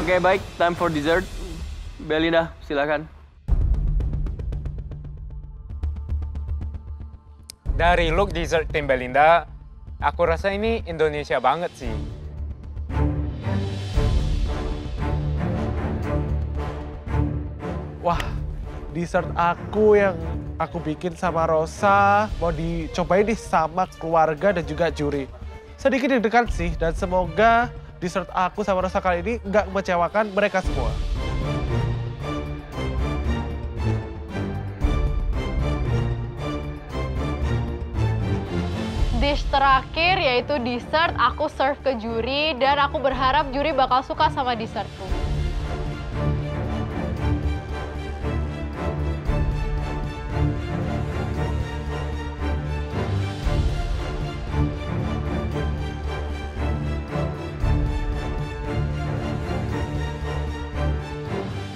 Oke, baik. Time for dessert. Belinda, silakan. Dari look dessert tim Belinda, aku rasa ini Indonesia banget sih. Wah, dessert aku yang aku bikin sama Rosa mau dicobain nih sama keluarga dan juga juri. Sedikit deg-degan sih dan semoga dessert aku sama Rosa kali ini nggak mengecewakan mereka semua. Dish terakhir yaitu dessert aku serve ke juri dan aku berharap juri bakal suka sama dessertku.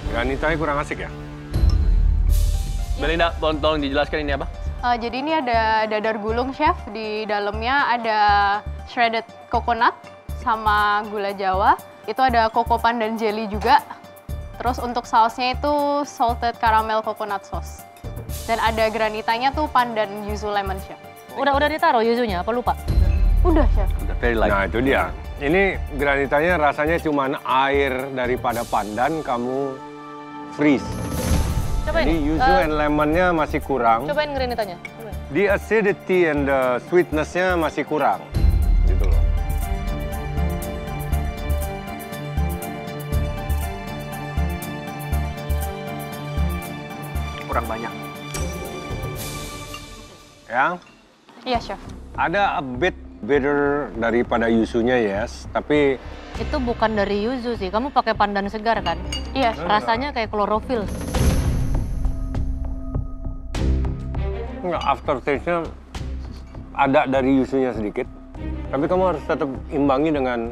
Granitanya kurang asik ya? Belinda, tolong dijelaskan ini apa? Jadi ini ada dadar gulung, Chef. Di dalamnya ada shredded coconut sama gula Jawa. Itu ada koko pandan jelly juga. Terus untuk sausnya itu salted caramel coconut sauce. Dan ada granitanya tuh pandan yuzu lemon, Chef. Udah ditaruh yuzunya, apa lupa? Udah, Chef. Udah, very light. Nah itu dia. Ini granitanya rasanya cuma air daripada pandan kamu freeze. Cobain. Jadi yuzu and lemonnya masih kurang. Cobain granitanya. Cobain. The acidity and the sweetness-nya masih kurang. Gitu loh. Kurang banyak. Ya, Iya, Chef. ada a bit bitter daripada yuzunya, yes. Tapi Itu bukan dari yuzu sih, kamu pakai pandan segar kan? Iya, Chef. Rasanya kayak klorofil. enggak, aftertaste-nya ada dari yuzunya sedikit. Tapi kamu harus tetap imbangi dengan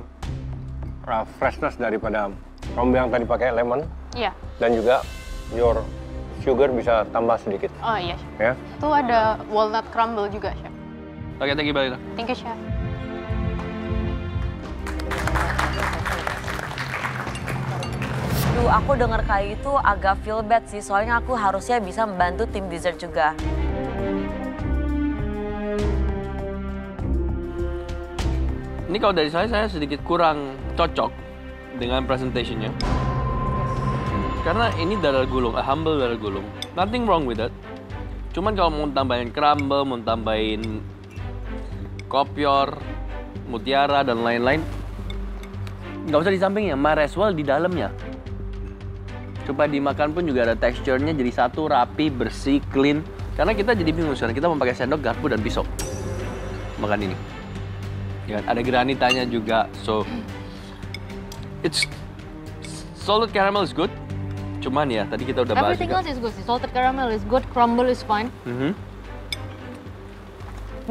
freshness daripada kamu yang tadi pakai lemon. Iya. Dan juga your sugar bisa tambah sedikit. Oh iya, Chef. Ya. Itu ada walnut crumble juga, Chef. Oke, thank you, Belinda. Thank you, Chef. Duh, aku denger kayak itu agak feel bad sih, soalnya aku harusnya bisa membantu tim dessert juga. Ini kalau dari saya sedikit kurang cocok dengan presentationnya. Karena ini dadar gulung, humble dadar gulung. Nothing wrong with that. Cuman kalau mau tambahin crumble, mau tambahin kopior, mutiara, dan lain-lain, nggak usah di sampingnya, might as well di dalamnya. Coba dimakan pun juga ada teksturnya jadi satu, rapi, bersih, clean. Karena kita jadi bingung sekarang, kita mau pakai sendok, garpu, dan pisau makan ini. Ya, ada granitanya juga, so it's salted caramel is good. Cuman ya, tadi kita udah bahas Everything juga. else is good sih. Salted caramel is good, crumble is fine.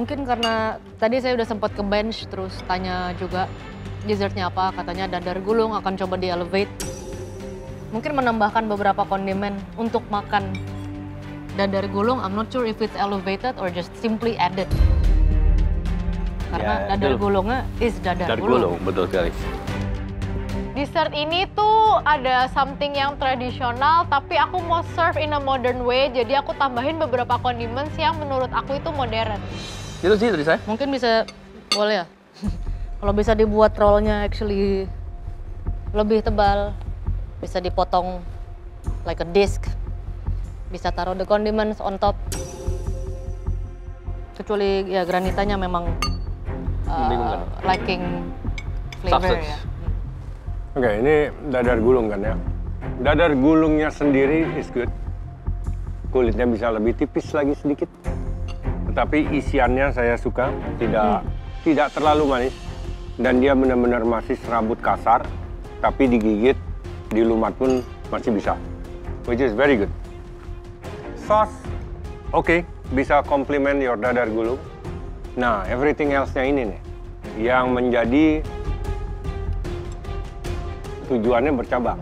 Mungkin karena tadi saya udah sempat ke bench terus tanya juga dessertnya apa, katanya dadar gulung akan coba di elevate. Mungkin menambahkan beberapa kondimen untuk makan dadar gulung. I'm not sure if it's elevated or just simply added. Karena Ya, dadar betul. gulungnya is dadar gulung. Betul sekali. Dessert ini tuh ada something yang tradisional, tapi aku mau serve in a modern way, jadi aku tambahin beberapa condiments yang menurut aku itu modern. Itu sih dari saya. Mungkin bisa, boleh ya? Kalau bisa dibuat rollnya actually lebih tebal, bisa dipotong like a disc, bisa taruh the condiments on top. Kecuali ya granitanya memang Membingungkan. lacking flavor Substance. ya. Oke, ini dadar gulung kan ya. Dadar gulungnya sendiri is good. Kulitnya bisa lebih tipis lagi sedikit. Tetapi isiannya saya suka, tidak terlalu manis. Dan dia benar-benar masih serabut kasar, tapi digigit, dilumat pun masih bisa. Which is very good. Sauce, oke, bisa complement your dadar gulung. Nah, everything else-nya ini nih, yang menjadi tujuannya bercabang.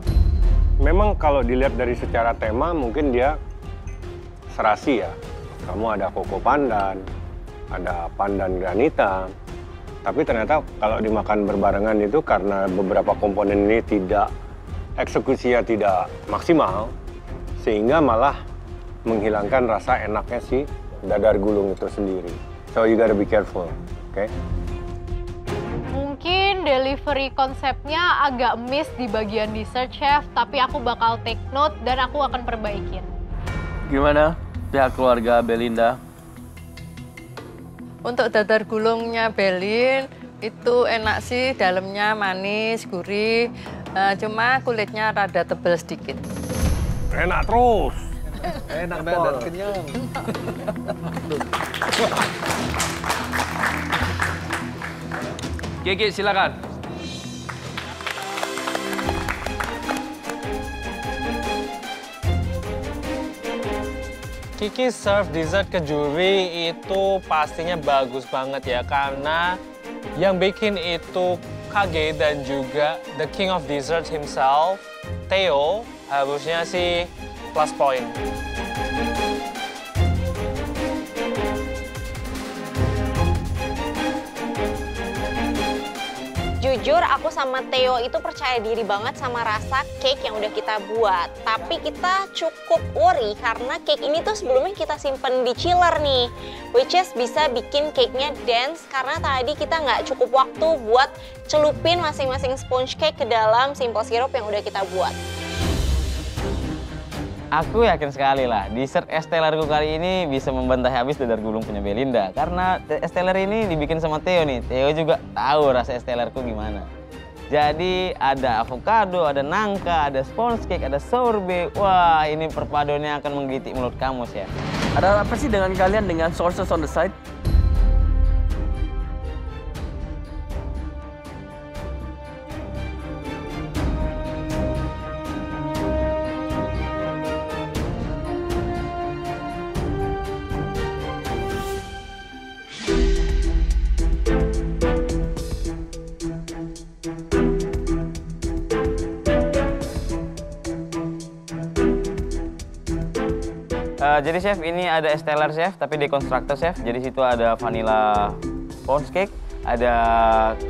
Memang kalau dilihat dari secara tema mungkin dia serasi ya. Kamu ada koko pandan, ada pandan granita. Tapi ternyata kalau dimakan berbarengan itu karena beberapa komponen ini tidak eksekusinya tidak maksimal, sehingga malah menghilangkan rasa enaknya si dadar gulung itu sendiri. So you gotta be careful, okay? Mungkin delivery konsepnya agak miss di bagian dessert, Chef, tapi aku bakal take note dan aku akan perbaikin. Gimana pihak keluarga Belinda? Untuk dadar gulungnya Belin itu enak sih, dalamnya manis, gurih, cuma kulitnya rada tebal sedikit. Enak terus. Enak dan kenyang. Kiki, silakan. Kiki serve dessert ke juri itu pastinya bagus banget ya, karena yang bikin itu Kage dan juga the king of dessert himself, Theo, harusnya sih plus point. Jujur, aku sama Theo itu percaya diri banget sama rasa cake yang udah kita buat. Tapi kita cukup worry karena cake ini tuh sebelumnya kita simpen di chiller nih. Which is bisa bikin cake-nya dense karena tadi kita nggak cukup waktu buat celupin masing-masing sponge cake ke dalam simple syrup yang udah kita buat. Aku yakin sekali lah, dessert es tellerku kali ini bisa membantai habis dadar gulung punya Belinda. Karena es teller ini dibikin sama Theo nih. Theo juga tahu rasa es tellerku gimana. Jadi ada avocado, ada nangka, ada sponge cake, ada sorbet. Wah, ini perpaduannya akan menggigit mulut kamu sih ya. Ada apa sih dengan kalian dengan sauces on the side? Jadi chef, ini ada es teller chef, tapi deconstructed chef. Jadi situ ada vanilla sponge cake, ada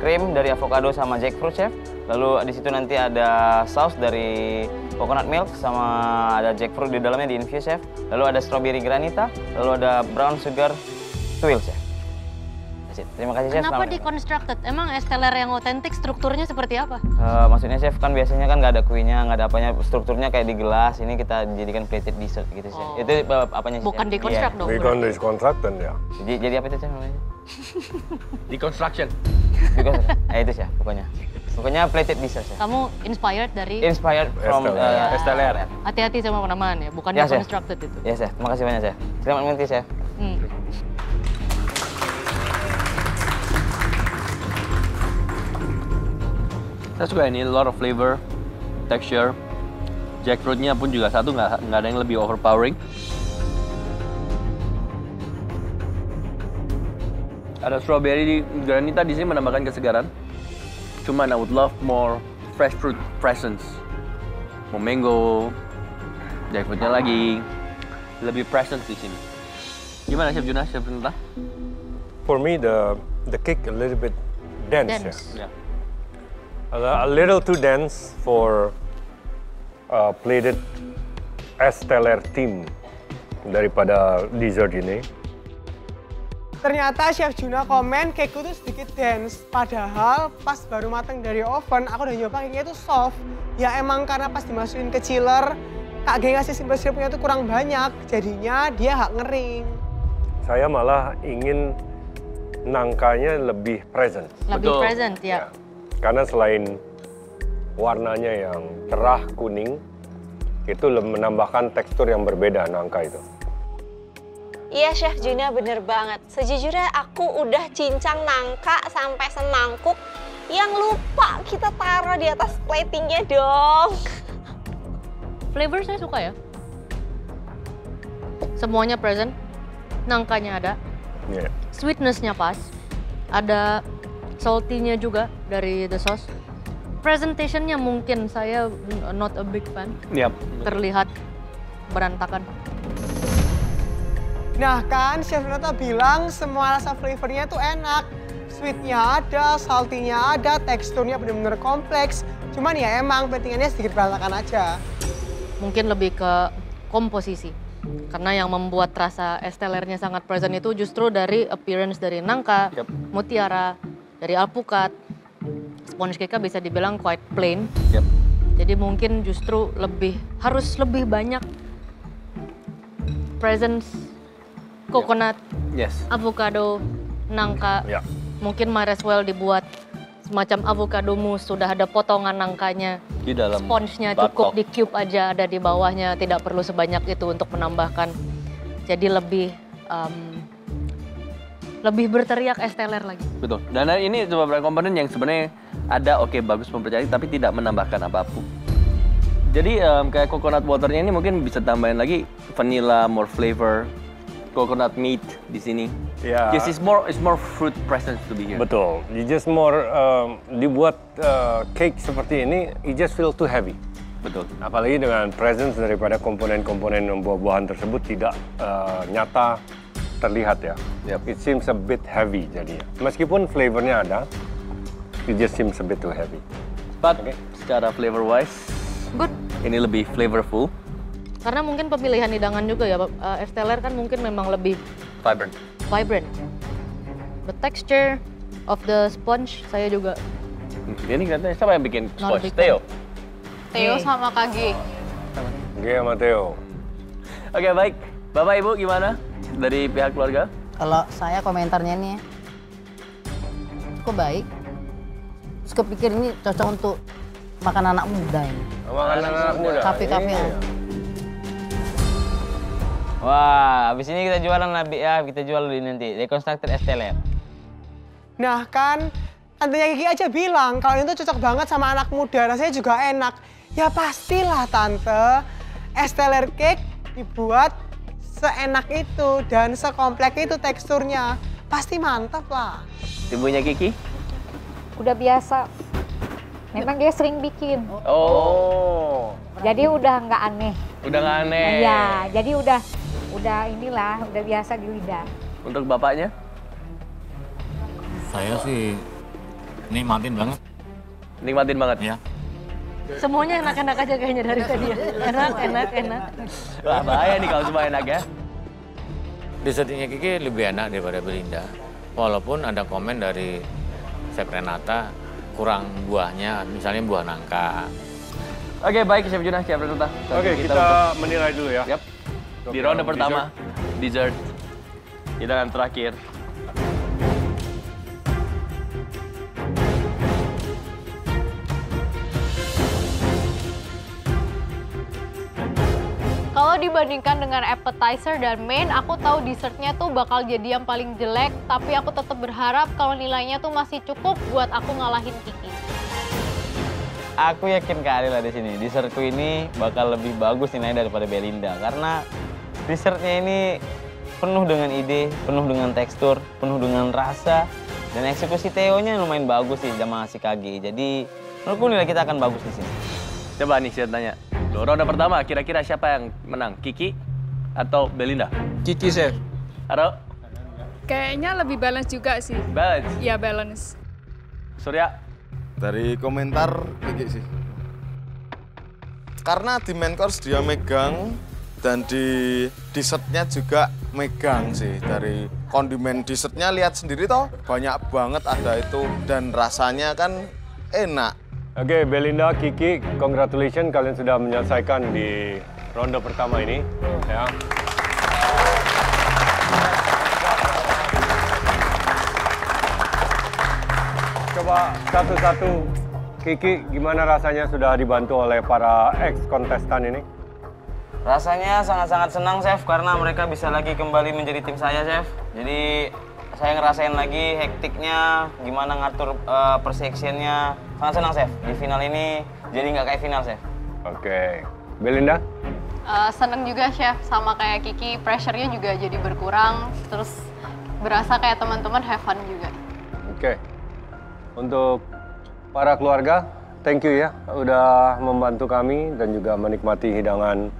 krim dari avocado sama jackfruit chef. Lalu di situ nanti ada saus dari coconut milk sama ada jackfruit di dalamnya di infuse chef. Lalu ada strawberry granita, lalu ada brown sugar tuil chef. Terima kasih chef. Kenapa deconstructed? Emang es teller yang otentik strukturnya seperti apa? Maksudnya chef kan biasanya kan nggak ada kuenya, nggak ada apanya, strukturnya kayak di gelas. Ini kita jadikan plated dessert gitu chef. Oh. Itu apanya chef? Bukan deconstruct dong. Bukan deconstructed ya. Jadi apa itu chef namanya? Deconstruction. Itu chef pokoknya. Pokoknya plated dessert chef. Kamu inspired dari? Inspired from es teller. Hati-hati sama penamaan ya, bukan Ya, chef. deconstructed itu. Ya chef, terima kasih banyak chef. Selamat menikmati chef. Saya suka ini, a lot of flavor, texture. Jackfruitnya pun juga satu, nggak ada yang lebih overpowering. Ada strawberry granita di sini menambahkan kesegaran. Cuman I would love more fresh fruit presence. Mau mango, jackfruitnya lagi lebih presence di sini. Gimana Chef Jonas, Chef Nita? For me, the cake a little bit dense. Dense. Yeah. A little too dense for plated es teller theme daripada dessert ini. Ternyata Chef Juna komen cakeku tuh sedikit dense. Padahal pas baru matang dari oven, aku udah nyoba cake-nya itu soft. Ya emang karena pas dimasukin ke chiller, Kak G ngasih simple syrupnya tuh kurang banyak. Jadinya dia hak ngering. Saya malah ingin nangkanya lebih present. Lebih present ya. Karena selain warnanya yang cerah kuning, itu menambahkan tekstur yang berbeda nangka itu. Iya Chef Juna, bener banget. Sejujurnya aku udah cincang nangka sampai semangkuk yang lupa kita taruh di atas platingnya dong. Flavor saya suka ya. Semuanya present, nangkanya ada, Yeah. sweetness-nya pas, ada salty-nya juga dari the sauce. Presentation-nya mungkin saya not a big fan. Yap. Terlihat berantakan. Nah kan Chef Nata bilang semua rasa flavornya tuh enak. Sweetnya ada, salty-nya ada, teksturnya bener-bener kompleks. Cuman ya emang pentingannya sedikit berantakan aja. Mungkin lebih ke komposisi. Karena yang membuat rasa estelernya sangat present itu justru dari appearance dari nangka, mutiara, dari alpukat. Sponge cake bisa dibilang quite plain. Jadi mungkin justru harus lebih banyak presence coconut, avocado, nangka. Mungkin might as well dibuat semacam avocado mousse, sudah ada potongan nangkanya. Di dalam Sponsnya cukup di cube aja, ada di bawahnya, tidak perlu sebanyak itu untuk menambahkan. Jadi lebih berteriak esteller lagi. Betul. Dan ini beberapa komponen yang sebenarnya ada bagus mempercayai tapi tidak menambahkan apapun. Jadi kayak coconut waternya ini mungkin bisa tambahin lagi vanilla, more flavor, coconut meat di sini. Because it's more fruit presence to be here. Betul. You just more dibuat cake seperti ini, you just feel too heavy. Betul. Apalagi dengan presence daripada komponen-komponen buah-buahan tersebut tidak nyata terlihat ya. It seems a bit heavy jadinya. Meskipun flavornya ada, it just seems a bit too heavy. But secara flavor wise, good. Ini lebih flavorful. Karena mungkin pemilihan hidangan juga ya, esteller kan mungkin memang lebih vibrant. The texture of the sponge saya juga. Ini katanya siapa yang bikin sponge? Theo sama Kage. Sama Theo. Oke, baik. Bapak Ibu gimana dari pihak keluarga? Kalau saya komentarnya nih, kok baik. Terus kepikir ini cocok untuk makan anak muda ini. Makan anak muda? Kafe-kafe. Wah, abis ini kita jualan lebih ya, kita jual dulu nanti. Deconstructed esteller. Nah kan, tantenya Kiki aja bilang kalau itu cocok banget sama anak muda, rasanya juga enak. Ya pastilah tante, esteller cake dibuat seenak itu dan sekompleks itu teksturnya. Pasti mantap lah. Ibunya Kiki? Udah biasa. Memang dia sering bikin. Oh. Jadi udah nggak aneh. Udah nggak aneh. Iya, jadi udah inilah, udah biasa di lidah. Untuk bapaknya? Saya sih nikmatin banget. Nikmatin banget? Ya. Semuanya enak-enak aja kayaknya dari tadi ya. Enak. Wah, bahaya nih kalau semua enak ya. Dessertnya Kiki lebih enak daripada Belinda. Walaupun ada komen dari Chef Renata kurang buahnya, misalnya buah nangka. Oke, baik Chef Junah, Chef Renata. Oke, kita menilai dulu ya. Di ronde pertama, dessert. Hidangan terakhir. Kalau dibandingkan dengan appetizer dan main, aku tahu dessertnya tuh bakal jadi yang paling jelek, tapi aku tetap berharap kalau nilainya tuh masih cukup buat aku ngalahin Kiki. Aku yakin kali lah di sini, dessertku ini bakal lebih bagus nilainya daripada Belinda karena dessertnya ini penuh dengan ide, penuh dengan tekstur, penuh dengan rasa, dan eksekusi Theo-nya lumayan bagus sih sama si Kage. Jadi menurutku nilai kita akan bagus di sini. Coba nih saya tanya, ronde pertama kira-kira siapa yang menang, Kiki atau Belinda? Kiki, Chef. Aro? Kayaknya lebih balance juga sih. Balance? Iya, balance. Surya? Dari komentar Kiki sih. Karena di main course dia megang dan di dessertnya juga megang sih. Dari kondimen dessertnya lihat sendiri toh banyak banget ada itu dan rasanya kan enak. Oke, Belinda, Kiki, congratulations kalian sudah menyelesaikan di ronde pertama ini. Ya. Coba satu-satu, Kiki, gimana rasanya sudah dibantu oleh para ex-kontestan ini? Rasanya sangat-sangat senang, Chef, karena mereka bisa lagi kembali menjadi tim saya, Chef. Jadi saya ngerasain lagi hektiknya, gimana ngatur per-sectionnya. Sangat senang, Chef. Di final ini jadi nggak kayak final, Chef. Oke. Belinda? Seneng juga, Chef. Sama kayak Kiki, pressure-nya juga jadi berkurang. Terus berasa kayak teman-teman have fun juga. Oke. Untuk para keluarga, thank you ya. Udah membantu kami dan juga menikmati hidangan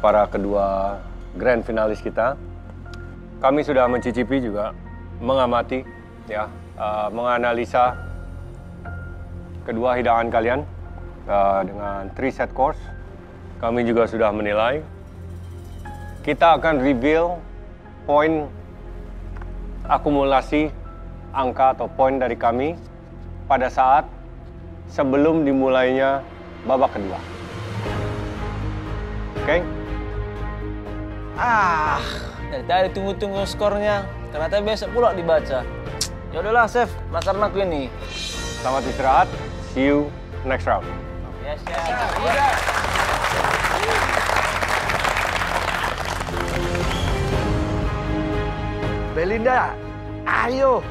para kedua grand finalis kita. Kami sudah mencicipi juga, mengamati, ya, menganalisa kedua hidangan kalian. dengan 3 set course. Kami juga sudah menilai. Kita akan reveal poin akumulasi angka atau poin dari kami pada saat sebelum dimulainya babak kedua. Oke? Dari tadi tunggu-tunggu skornya, ternyata besok pula dibaca. Ya udahlah, Chef, lakukan aku ini. Selamat istirahat. See you next round. Yes, Chef. Belinda, ayo.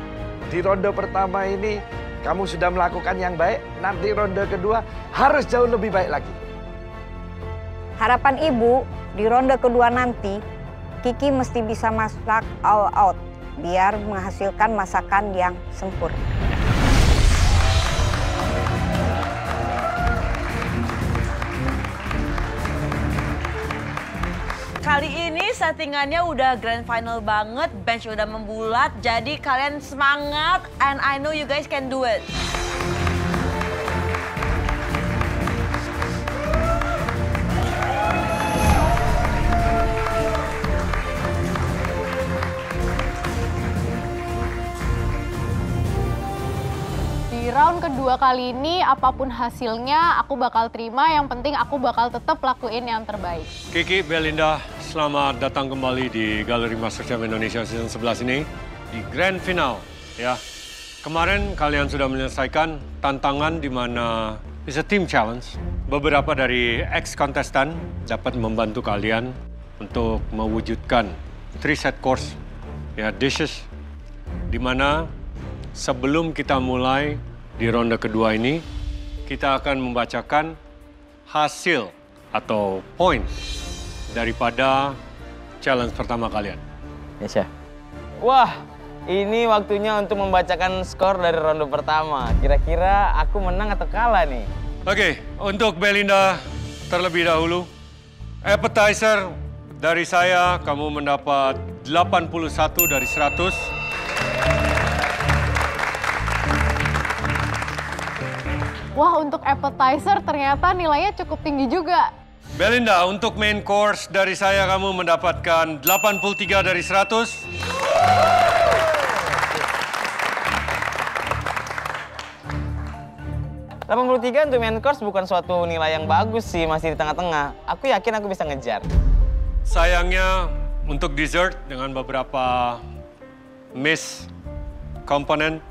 Di ronde pertama ini kamu sudah melakukan yang baik, nanti ronde kedua harus jauh lebih baik lagi. Harapan Ibu, di ronde kedua nanti, Kiki mesti bisa masak all out, biar menghasilkan masakan yang sempurna. Kali ini settingannya udah grand final banget, bench udah membulat, jadi kalian semangat and I know you guys can do it. Di round kedua kali ini, apapun hasilnya, aku bakal terima. Yang penting aku bakal tetap lakuin yang terbaik. Kiki, Belinda, selamat datang kembali di Galeri MasterChef Indonesia Season 11 ini. Di Grand Final, ya. Kemarin kalian sudah menyelesaikan tantangan di mana it's a team challenge. Beberapa dari ex-kontestan dapat membantu kalian untuk mewujudkan 3 set course, ya, dishes. Di mana sebelum kita mulai di ronde kedua ini, kita akan membacakan hasil atau poin daripada challenge pertama kalian. Ya, Chef. Wah, ini waktunya untuk membacakan skor dari ronde pertama. Kira-kira aku menang atau kalah nih? Oke, untuk Belinda terlebih dahulu. Appetizer dari saya, kamu mendapat 81 dari 100. Wah, untuk appetizer ternyata nilainya cukup tinggi juga. Belinda, untuk main course dari saya kamu mendapatkan 83 dari 100. Untuk main course bukan suatu nilai yang bagus sih, masih di tengah-tengah. Aku yakin aku bisa ngejar. Sayangnya untuk dessert dengan beberapa miss komponen,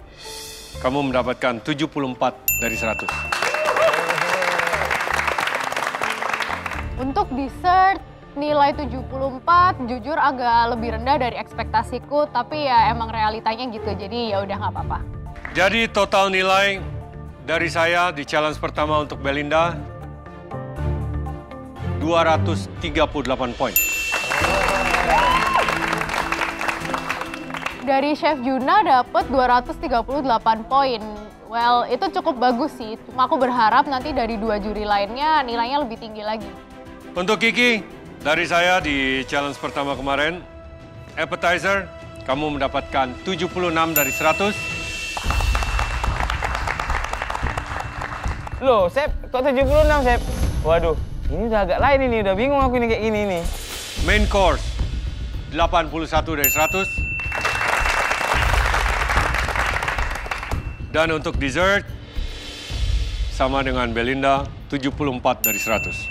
kamu mendapatkan 74 dari 100. Untuk dessert, nilai 74 jujur agak lebih rendah dari ekspektasiku, tapi ya emang realitanya gitu, jadi ya udah nggak apa-apa. Jadi total nilai dari saya di challenge pertama untuk Belinda, 238 poin. Dari Chef Juna dapat 238 poin. Well, itu cukup bagus sih. Cuma aku berharap nanti dari 2 juri lainnya nilainya lebih tinggi lagi. Untuk Kiki, dari saya di challenge pertama kemarin, appetizer, kamu mendapatkan 76 dari 100. Loh, Chef, kok 76, Chef? Waduh, ini udah agak lain ini, udah bingung aku ini kayak gini nih. Main course, 81 dari 100. Dan untuk dessert, sama dengan Belinda, 74 dari 100.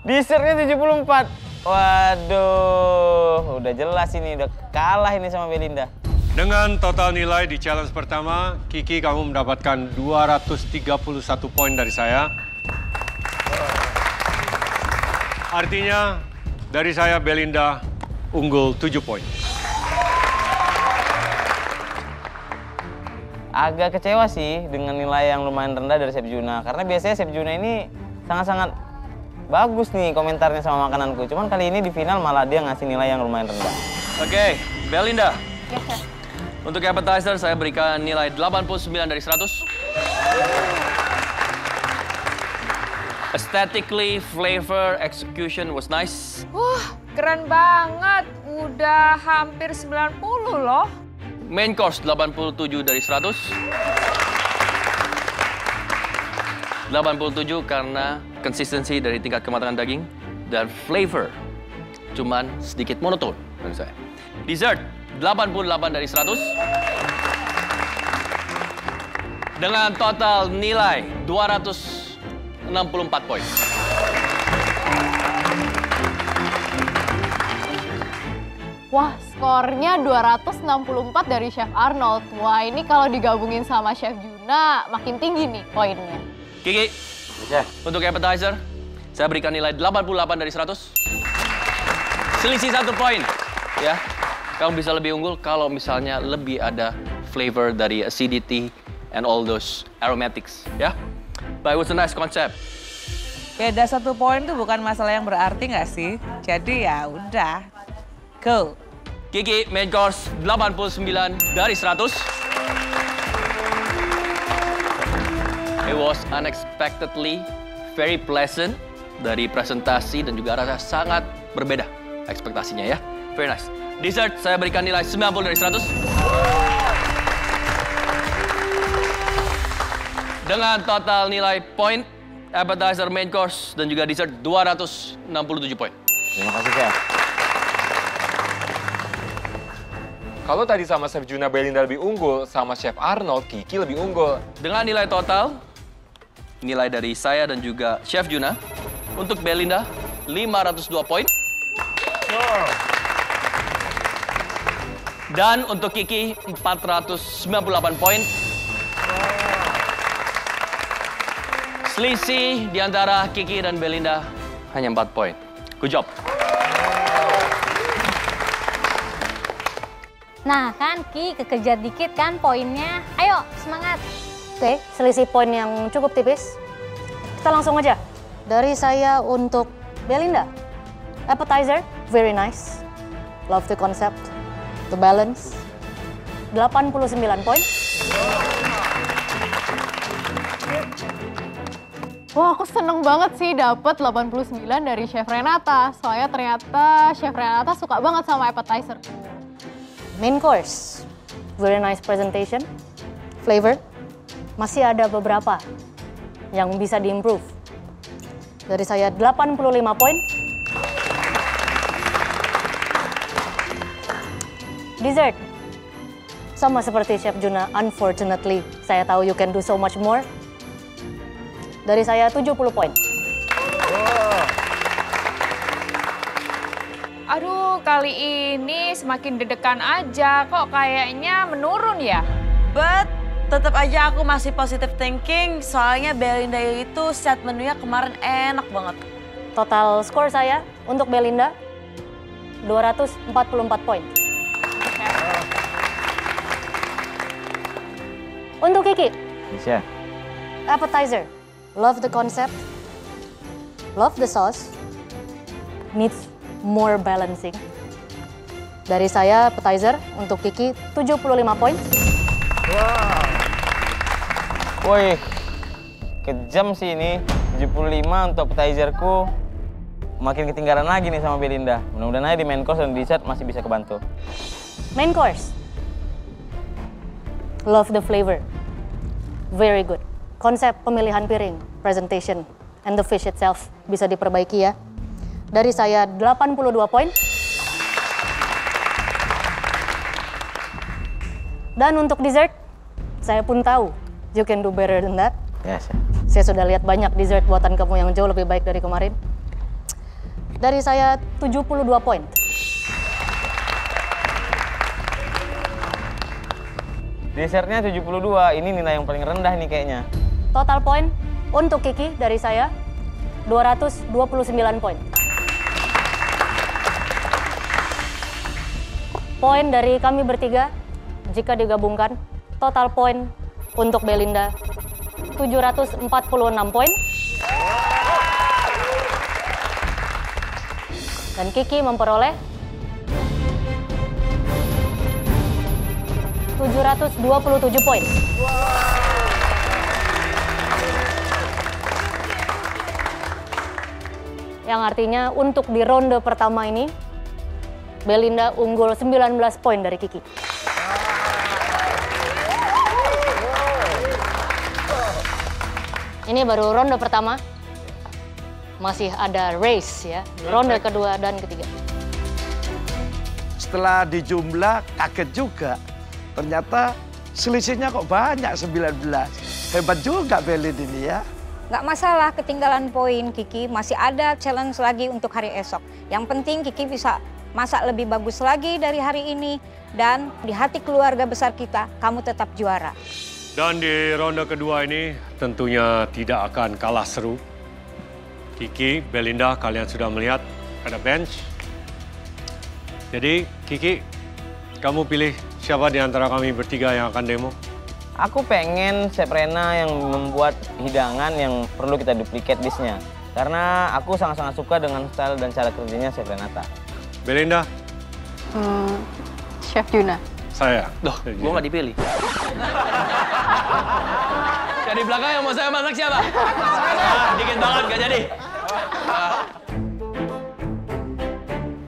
Dessertnya 74. Waduh, udah jelas ini, udah kalah ini sama Belinda. Dengan total nilai di challenge pertama, Kiki kamu mendapatkan 231 poin dari saya. Artinya, dari saya Belinda unggul 7 poin. Agak kecewa sih dengan nilai yang lumayan rendah dari Chef Juna. Karena biasanya Chef Juna ini sangat-sangat bagus nih komentarnya sama makananku. Cuman kali ini di final malah dia ngasih nilai yang lumayan rendah. Oke, Belinda. Yes, Chef. Untuk appetizer saya berikan nilai 89 dari 100. Aesthetically, flavor, execution was nice. Wah, keren banget. Udah hampir 90 loh. Main course 87 dari 100. 87 karena konsistensi dari tingkat kematangan daging dan flavor cuman sedikit monoton menurut saya. Dessert 88 dari 100 dengan total nilai 264 poin. Wah, skornya 264 dari Chef Arnold. Wah, ini kalau digabungin sama Chef Juna makin tinggi nih poinnya. Kiki, untuk appetizer, saya berikan nilai 88 dari 100. Selisih 1 poin, ya. Kamu bisa lebih unggul kalau misalnya lebih ada flavor dari acidity and all those aromatics, ya. But it was a nice concept. Beda 1 poin tuh bukan masalah yang berarti nggak sih? Jadi ya udah, go. Kiki, main course 89 dari 100. It was unexpectedly very pleasant dari presentasi dan juga rasa sangat berbeda ekspektasinya ya. Very nice. Dessert saya berikan nilai 90 dari 100. Dengan total nilai poin, appetizer, main course, dan juga dessert 267 poin. Terima kasih, Chef. Kalau tadi sama Chef Juna Belinda lebih unggul, sama Chef Arnold, Kiki lebih unggul. Dengan nilai total, nilai dari saya dan juga Chef Juna, untuk Belinda 502 poin. Dan untuk Kiki 498 poin. Selisih di antara Kiki dan Belinda hanya 4 poin. Good job. Nah kan Ki, kekejar dikit kan poinnya. Ayo semangat. Oke, selisih poin yang cukup tipis. Kita langsung aja. Dari saya untuk Belinda. Appetizer, very nice. Love the concept, the balance. 89 poin. Wah, aku seneng banget sih dapet 89 dari Chef Renata. Soalnya ternyata Chef Renata suka banget sama appetizer. Main course, very nice presentation. Flavor, masih ada beberapa yang bisa diimprove. Dari saya 85 poin. Dessert, sama seperti Chef Juna, unfortunately, saya tahu you can do so much more. Dari saya 70 poin. Aduh, kali ini semakin deg-degan aja. Kok kayaknya menurun ya? But tetap aja aku masih positive thinking. Soalnya Belinda itu set menunya kemarin enak banget. Total skor saya untuk Belinda 244 poin. Untuk Kiki. Bisa. Appetizer. Love the concept. Love the sauce. Needs more balancing. Dari saya appetizer, untuk Kiki 75 poin. Wow. Woi, kejam sih ini. 75 untuk appetizerku. Makin ketinggalan lagi nih sama Belinda. Mudah-mudahan aja di main course dan dessert masih bisa kebantu. Main course. Love the flavor. Very good. Konsep pemilihan piring, presentation, and the fish itself bisa diperbaiki ya. Dari saya 82 poin. Dan untuk dessert, saya pun tahu you can do better than that. Yes. Saya sudah lihat banyak dessert buatan kamu yang jauh lebih baik dari kemarin. Dari saya 72 poin. Dessertnya 72, ini nilai yang paling rendah nih kayaknya. Total poin untuk Kiki dari saya 229 poin. Poin dari kami bertiga, jika digabungkan, total poin untuk Belinda 746 poin. Dan Kiki memperoleh 727 poin. Yang artinya untuk di ronde pertama ini, Belinda unggul 19 poin dari Kiki. Ini baru ronde pertama. Masih ada race ya, ronde kedua dan ketiga. Setelah dijumlah kaget juga. Ternyata selisihnya kok banyak 19. Hebat juga Belin ini ya. Nggak masalah ketinggalan poin Kiki, masih ada challenge lagi untuk hari esok. Yang penting Kiki bisa masak lebih bagus lagi dari hari ini. Dan di hati keluarga besar kita, kamu tetap juara. Dan di ronde kedua ini tentunya tidak akan kalah seru. Kiki, Belinda, kalian sudah melihat ada bench. Jadi Kiki, kamu pilih siapa di antara kami bertiga yang akan demo? Aku pengen Chef Rena yang membuat hidangan yang perlu kita duplicate dish-nya. Karena aku sangat-sangat suka dengan style dan cara kerjanya Chef Renata. Belinda? Chef Juna. Saya. Loh, gue nggak dipilih. Jadi belakang yang mau saya masak siapa? Dikit banget, gak jadi.